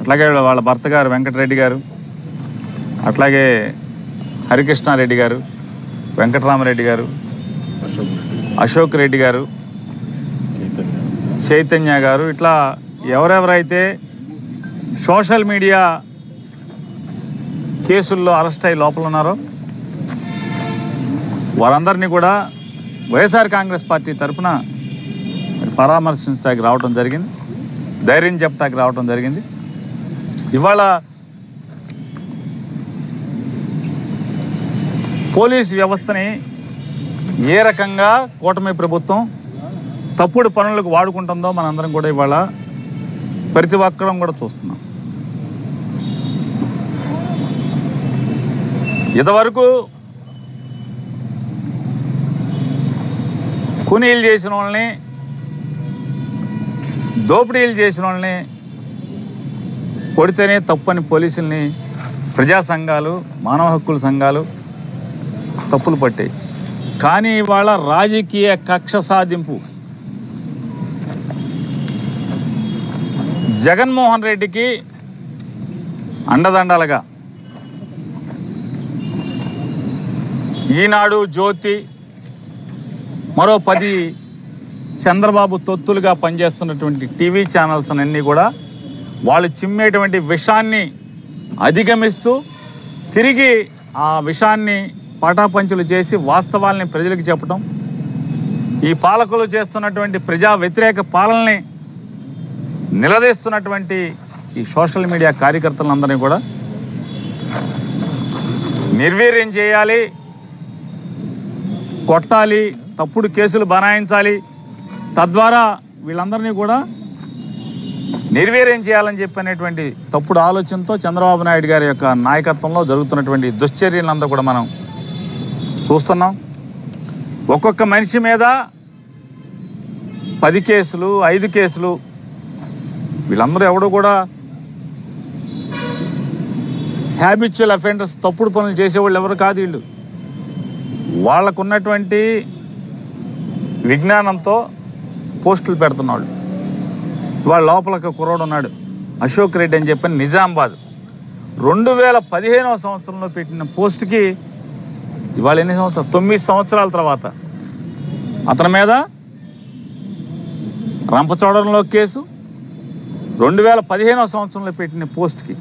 అట్లాగే వాళ్ళ భర్త గారు వెంకటరెడ్డి గారు, అట్లాగే హరికృష్ణారెడ్డి గారు, వెంకటరామరెడ్డి గారు, అశోక్ రెడ్డి గారు, చైతన్య గారు, ఇట్లా ఎవరెవరైతే సోషల్ మీడియా కేసుల్లో అరెస్ట్ అయ్యి లోపల ఉన్నారో వారందరినీ కూడా వైఎస్ఆర్ కాంగ్రెస్ పార్టీ తరఫున పరామర్శించడానికి రావడం జరిగింది, ధైర్యం చెప్పడానికి రావడం జరిగింది. ఇవాళ పోలీస్ వ్యవస్థని ఏ రకంగా కూటమి ప్రభుత్వం తప్పుడు పనులకు వాడుకుంటుందో మనందరం కూడా ఇవాళ ప్రతి ఒక్కరం కూడా చూస్తున్నాం. ఇంతవరకు కూనీలు చేసిన వాళ్ళని, దోపిడీలు చేసిన వాళ్ళని కొడితేనే తప్పని పోలీసుల్ని ప్రజా సంఘాలు, మానవ హక్కుల సంఘాలు తప్పులు పట్టాయి. కానీ ఇవాళ రాజకీయ కక్ష సాధింపు జగన్మోహన్ రెడ్డికి అండదండలుగా ఈనాడు, జ్యోతి, మరో 10 చంద్రబాబు తొత్తులుగా పనిచేస్తున్నటువంటి టీవీ ఛానల్స్ అన్నీ కూడా వాళ్ళు చిమ్మేటువంటి విషాన్ని అధిగమిస్తూ తిరిగి ఆ విషాన్ని పటాపంచులు చేసి వాస్తవాల్ని ప్రజలకు చెప్పడం, ఈ పాలకులు చేస్తున్నటువంటి ప్రజా వ్యతిరేక పాలనని నిలదీస్తున్నటువంటి ఈ సోషల్ మీడియా కార్యకర్తలందరినీ కూడా నిర్వీర్యం చేయాలి, కొట్టాలి, తప్పుడు కేసులు బనాయించాలి, తద్వారా వీళ్ళందరినీ కూడా నిర్వీర్యం చేయాలని చెప్పనేటువంటి తప్పుడు ఆలోచనతో చంద్రబాబు నాయుడు గారి యొక్క నాయకత్వంలో జరుగుతున్నటువంటి దుశ్చర్యలంతా కూడా మనం చూస్తున్నాం. ఒక్కొక్క మనిషి మీద 10 కేసులు, 5 కేసులు. వీళ్ళందరూ ఎవడో కూడా హ్యాబిచువల్ అఫెండర్స్, తప్పుడు పనులు చేసేవాళ్ళు ఎవరు కాదు. వీళ్ళు వాళ్ళకున్నటువంటి విజ్ఞానంతో పోస్టులు పెడుతున్నాడు. ఇవాళ లోపల కుర్రోడు ఉన్నాడు, అశోక్ రెడ్డి అని చెప్పని, నిజామాబాద్ 2015వ సంవత్సరంలో పెట్టిన పోస్టుకి ఇవాళ ఎన్ని సంవత్సరాలు, 9 సంవత్సరాల తర్వాత అతని మీద రంపచోడవరంలో కేసు, 2015వ సంవత్సరంలో పెట్టిన పోస్ట్కి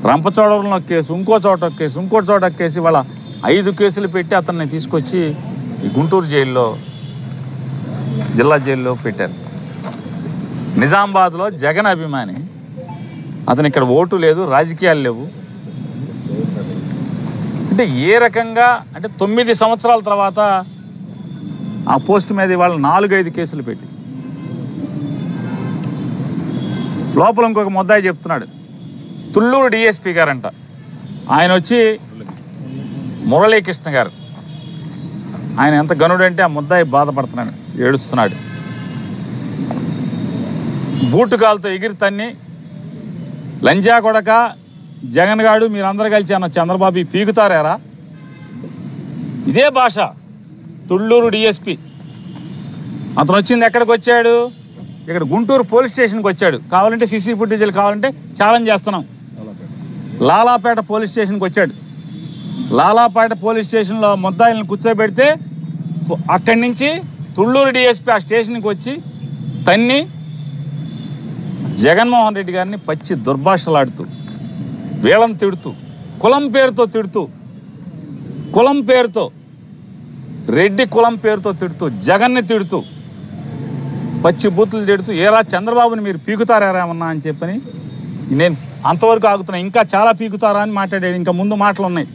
రంపచోడవరంలో కేసు, ఇంకో చోట కేసు, ఇంకో చోట కేసు, ఇవాళ 5 కేసులు పెట్టి అతన్ని తీసుకొచ్చి ఈ గుంటూరు జైల్లో, జిల్లా జైల్లో పెట్టారు. నిజామాబాద్లో జగన్ అభిమాని అతను, ఇక్కడ ఓటు లేదు, రాజకీయాలు లేవు. అంటే ఏ రకంగా అంటే 9 సంవత్సరాల తర్వాత ఆ పోస్ట్ మీద ఇవాళ 4-5 కేసులు పెట్టి లోపల ఇంకొక ముద్దాయి చెప్తున్నాడు, తుళ్ళూరు డిఎస్పీ గారంట, ఆయన వచ్చి మురళీకృష్ణ గారు, ఆయన ఎంత గనుడంటే ఆ ముద్దాయి బాధపడుతున్నాడు, ఏడుస్తున్నాడు. బూటుకాలతో ఎగిరి తన్ని, లంజా కొడక జగన్ గాడు మీరందరూ కలిసి అన్న చంద్రబాబు పీకుతారా, ఇదే భాష. తుళ్ళూరు డిఎస్పీ అతను వచ్చింది ఎక్కడికి వచ్చాడు, ఇక్కడ గుంటూరు పోలీస్ స్టేషన్కి వచ్చాడు. కావాలంటే సీసీ ఫుటేజీలు కావాలంటే ఛాలెంజ్ చేస్తున్నాం. లాలాపేట పోలీస్ స్టేషన్కి వచ్చాడు. లాలాపేట పోలీస్ స్టేషన్లో ముద్దాయిలను కూర్చోబెడితే అక్కడి నుంచి తుళ్ళూరు డిఎస్పీ ఆ స్టేషన్కి వచ్చి తన్ని జగన్మోహన్ రెడ్డి గారిని పచ్చి దుర్భాషలాడుతూ, వీళ్ళని తిడుతూ, కులం పేరుతో తిడుతూ, కులం పేరుతో, రెడ్డి కులం పేరుతో తిడుతూ, జగన్ని తిడుతూ, పచ్చి బూతులు తిడుతూ, ఏరా చంద్రబాబుని మీరు పీకుతారేమన్నా అని చెప్పని నేను అంతవరకు ఆగుతున్నా. ఇంకా చాలా పీకుతారా అని మాట్లాడాడు. ఇంకా ముందు మాటలు ఉన్నాయి.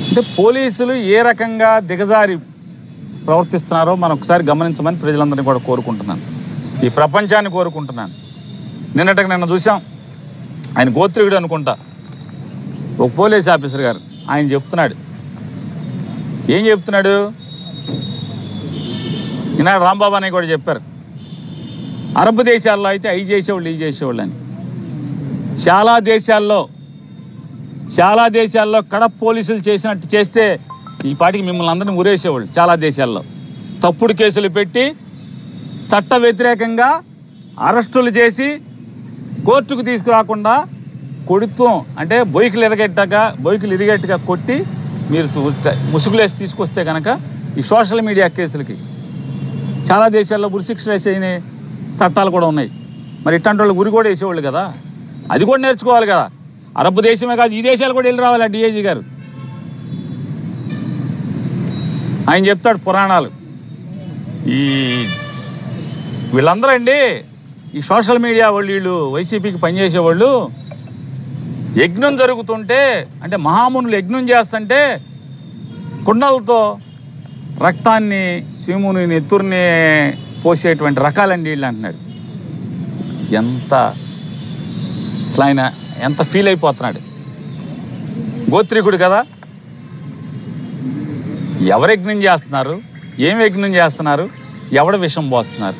అంటే పోలీసులు ఏ రకంగా దిగజారి ప్రవర్తిస్తున్నారో మనం ఒకసారి గమనించమని ప్రజలందరినీ కూడా కోరుకుంటున్నాను, ఈ ప్రపంచాన్ని కోరుకుంటున్నాను. నిన్న చూసాం, ఆయన గోత్రికుడు అనుకుంటా, ఒక పోలీస్ ఆఫీసర్ గారు ఆయన చెప్తున్నాడు. ఏం చెప్తున్నాడు, ఈనాడు రాంబాబు అని కూడా చెప్పారు, అరబ్ దేశాల్లో అయితే అవి చేసేవాళ్ళు ఇవి చేసేవాళ్ళు అని. చాలా దేశాల్లో కడప పోలీసులు చేసినట్టు చేస్తే ఈ పాటికి మిమ్మల్ని అందరినీ ఉరేసేవాళ్ళు. చాలా దేశాల్లో తప్పుడు కేసులు పెట్టి చట్ట వ్యతిరేకంగా అరెస్టులు చేసి కోర్టుకు తీసుకురాకుండా కొడుతాం అంటే బొయ్యిలు ఇరిగేట్టుగా కొట్టి మీరు ముసుగులేసి తీసుకొస్తే కనుక ఈ సోషల్ మీడియా కేసులకి చాలా దేశాల్లో ఉరిశిక్షలు వేసే చట్టాలు కూడా ఉన్నాయి. మరి ఇట్లాంటి వాళ్ళు ఉరి కూడా వేసేవాళ్ళు కదా, అది కూడా నేర్చుకోవాలి కదా. అరబ్ దేశమే కాదు, ఈ దేశాలు కూడా వెళ్ళి రావాలి. డిఐజీ గారు ఆయన చెప్తాడు పురాణాలు. ఈ వీళ్ళందరూ అండి ఈ సోషల్ మీడియా వాళ్ళు, వీళ్ళు వైసీపీకి పనిచేసేవాళ్ళు యజ్ఞం జరుగుతుంటే అంటే మహామునులు యజ్ఞం చేస్తుంటే కుండలతో రక్తాన్ని శివుని నెత్తుర్ని పోసేటువంటి రకాలండి వీళ్ళు అంటున్నాడు. ఆయన ఎంత ఫీల్ అయిపోతున్నాడు. గోత్రికుడు కదా, ఎవరు యజ్ఞం చేస్తున్నారు, ఏం యజ్ఞం చేస్తున్నారు, ఎవడ విషం పోస్తున్నారు.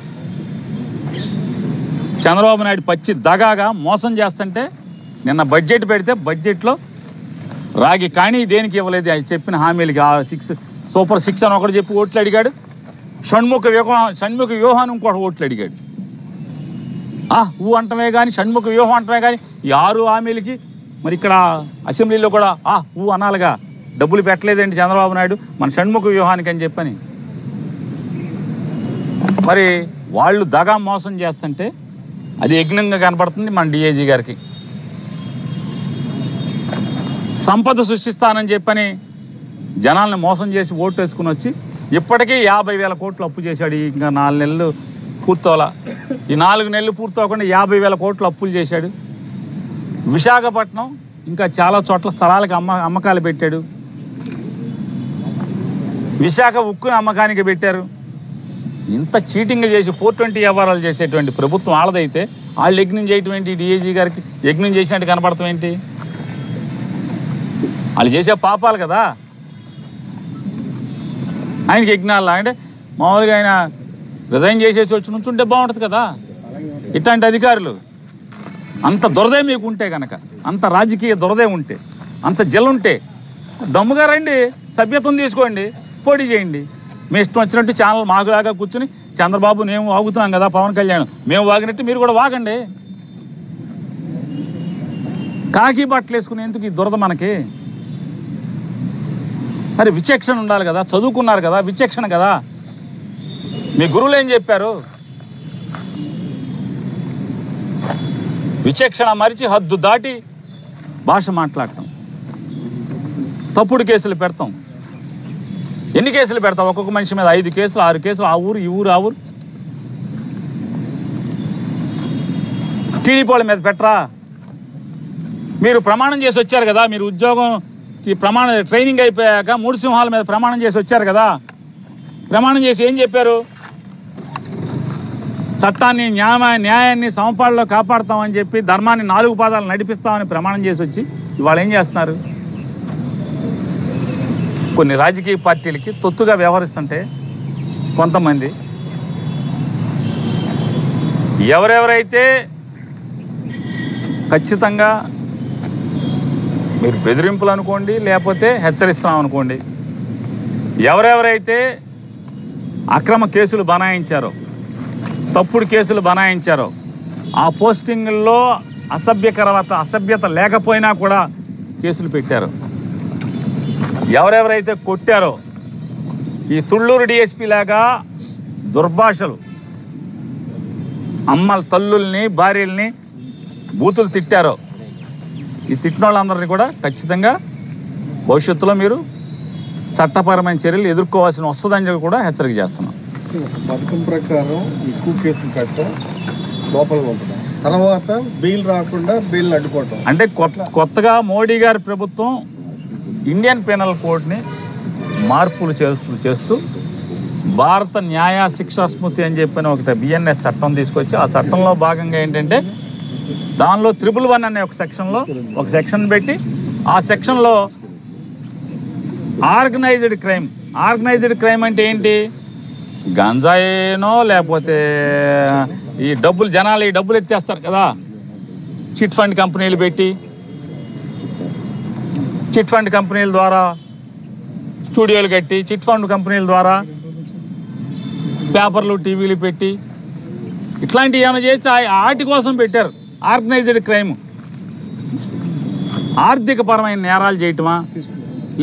చంద్రబాబు నాయుడు పచ్చి దగాగా మోసం చేస్తుంటే నిన్న బడ్జెట్ పెడితే బడ్జెట్లో రాగి కానీ దేనికి ఇవ్వలేదు. ఆయన చెప్పిన హామీలకి సూపర్ 6 అని ఒకటి చెప్పి ఓట్లు అడిగాడు. షణ్ముఖ వ్యూహాన్ని ఇంకోటి ఓట్లు అడిగాడు. ఊ అంటమే కానీ షణ్ముఖ వ్యూహం అంటమే కానీ ఈ 6 హామీలకి మరి ఇక్కడ అసెంబ్లీలో కూడా ఊ అనాలిగా డబ్బులు పెట్టలేదండి చంద్రబాబు నాయుడు మన షణ్ముఖ వ్యూహానికి అని చెప్పని. మరి వాళ్ళు దగా మోసం చేస్తుంటే అది యజ్ఞంగా కనపడుతుంది మన డిఐజీ గారికి. సంపద సృష్టిస్తానని చెప్పని జనాల్ని మోసం చేసి ఓటు వేసుకుని వచ్చి ఇప్పటికీ 50,000 కోట్లు అప్పు చేశాడు. ఇంకా 4 నెలలు పూర్తవలా. ఈ 4 నెలలు పూర్తవకుండా 50,000 కోట్లు అప్పులు చేశాడు. విశాఖపట్నం ఇంకా చాలా చోట్ల స్థలాలకు అమ్మకాలు పెట్టాడు. విశాఖ ఉక్కుని అమ్మకానికి పెట్టారు. ఇంత చీటింగ్ చేసి 420 వ్యవహారాలు చేసేటువంటి ప్రభుత్వం వాళ్ళదైతే వాళ్ళు యజ్ఞం చేయటం ఏంటి? డిఐజీ గారికి యజ్ఞం చేసినట్టు కనపడతాం ఏంటి? వాళ్ళు చేసే పాపాలు కదా. ఆయనకి యజ్ఞాలు అంటే మామూలుగా ఆయన రిజైన్ చేసేసి వచ్చి నుంచుంటే బాగుంటుంది కదా. ఇట్లాంటి అధికారులు అంత దురదే మీకు ఉంటే కనుక, అంత రాజకీయ దురదే ఉంటే, అంత జల్లుంటే దమ్ముగా రండి, సభ్యత్వం తీసుకోండి, పోటీ చేయండి. మీ ఇష్టం వచ్చినట్టు ఛానల్ మాకులాగా కూర్చుని చంద్రబాబు మేము వాగుతున్నాం కదా, పవన్ కళ్యాణ్ మేము వాగినట్టు మీరు కూడా వాగండి. కాకి బట్టలు వేసుకుని ఎందుకు ఈ దురద మనకి? మరి విచక్షణ ఉండాలి కదా, చదువుకున్నారు కదా, విచక్షణ కదా. మీ గురువులు ఏం చెప్పారు? విచక్షణ మరిచి హద్దు దాటి భాష మాట్లాడటం, తప్పుడు కేసులు పెడతాం. ఎన్ని కేసులు పెడతాం? ఒక్కొక్క మనిషి మీద 5 కేసులు 6 కేసులు, ఆ ఊరు ఈ ఊరు ఆ ఊరు. టీడీపీ వాళ్ళ మీద పెట్టరా? మీరు ప్రమాణం చేసి వచ్చారు కదా, మీరు ఉద్యోగం ట్రైనింగ్ అయిపోయాక 3 సింహాల మీద ప్రమాణం చేసి వచ్చారు కదా. ప్రమాణం చేసి ఏం చెప్పారు? చట్టాన్ని న్యాయాన్ని సమపాళ్ళలో కాపాడుతామని చెప్పి ధర్మాన్ని 4 పాదాలు నడిపిస్తామని ప్రమాణం చేసి వచ్చి ఇవాళ ఏం చేస్తున్నారు? కొన్ని రాజకీయ పార్టీలకి తొత్తుగా వ్యవహరిస్తుంటే కొంతమంది ఎవరెవరైతే ఖచ్చితంగా మీరు బెదిరింపులు అనుకోండి, లేకపోతే హెచ్చరిస్తున్నాం అనుకోండి, ఎవరెవరైతే అక్రమ కేసులు బనాయించారో, తప్పుడు కేసులు బనాయించారో, ఆ పోస్టింగుల్లో అసభ్యత లేకపోయినా కూడా కేసులు పెట్టారు. ఎవరెవరైతే కొట్టారో, ఈ తుళ్ళూరు డిఎస్పీ లాగా దుర్భాషలు తల్లుల్ని భార్యల్ని బూతులు తిట్టారో, ఈ తిట్టిన వాళ్ళందరినీ కూడా ఖచ్చితంగా భవిష్యత్తులో మీరు చట్టపరమైన చర్యలు ఎదుర్కోవాల్సిన వస్తుందని చెప్పి కూడా హెచ్చరిక చేస్తున్నాం. పథకం ప్రకారం ఎక్కువ కేసులు కట్టడం, లోపల పంపడం, తర్వాత బెయిల్ రాకుండా బెయిల్ అడ్డుకోవటం. అంటే కొత్తగా మోడీ గారి ప్రభుత్వం ఇండియన్ పెనల్ కోడ్ని మార్పులు చేస్తూ భారత న్యాయ శిక్షా స్మృతి అని చెప్పిన ఒకటి బిఎన్ఎస్ చట్టం తీసుకొచ్చి, ఆ చట్టంలో భాగంగా ఏంటంటే దానిలో 111 అనే ఒక సెక్షన్ పెట్టి, ఆ సెక్షన్లో ఆర్గనైజ్డ్ క్రైమ్ అంటే ఏంటి? గంజాయినో లేకపోతే ఈ జనాలు ఈ డబ్బులు ఎత్తేస్తారు కదా, చిట్ ఫండ్ కంపెనీలు పెట్టి, చిట్ ఫండ్ కంపెనీల ద్వారా స్టూడియోలు కట్టి, చిట్ ఫండ్ కంపెనీల ద్వారా పేపర్లు టీవీలు పెట్టి ఇట్లాంటివి ఏమైనా చేస్తే వాటి కోసం పెట్టారు. ఆర్గనైజ్డ్ క్రైమ్, ఆర్థిక పరమైన నేరాలు చేయటమా,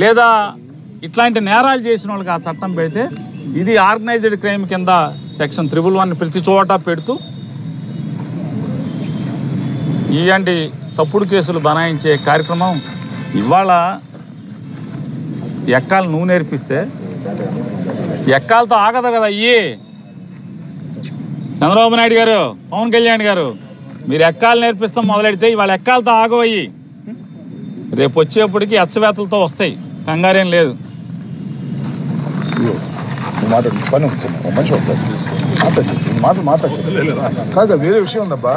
లేదా ఇట్లాంటి నేరాలు చేసిన వాళ్ళకి ఆ చట్టం పెడితే ఇది ఆర్గనైజ్డ్ క్రైమ్ కింద సెక్షన్ 111 ప్రతి చోట పెడుతూ ఇలాంటి తప్పుడు కేసులు బనాయించే కార్యక్రమం. ఇవాళ ఎక్కాలు నువ్వు నేర్పిస్తే ఎక్కాలతో ఆగదు కదా. చంద్రబాబు నాయుడు గారు, పవన్ కళ్యాణ్ గారు, మీరు ఎక్కాలు నేర్పిస్తాం మొదలెడితే ఇవాళ ఎక్కాలతో ఆగవయ్యి. రేపు వచ్చేప్పటికి ఎచ్చవేతలతో వస్తాయి, కంగారేం లేదు. మాట్లాడు, పని మంచి మాట్లాడు, మాట్లాడు, వేరే విషయం ఉందబ్బా.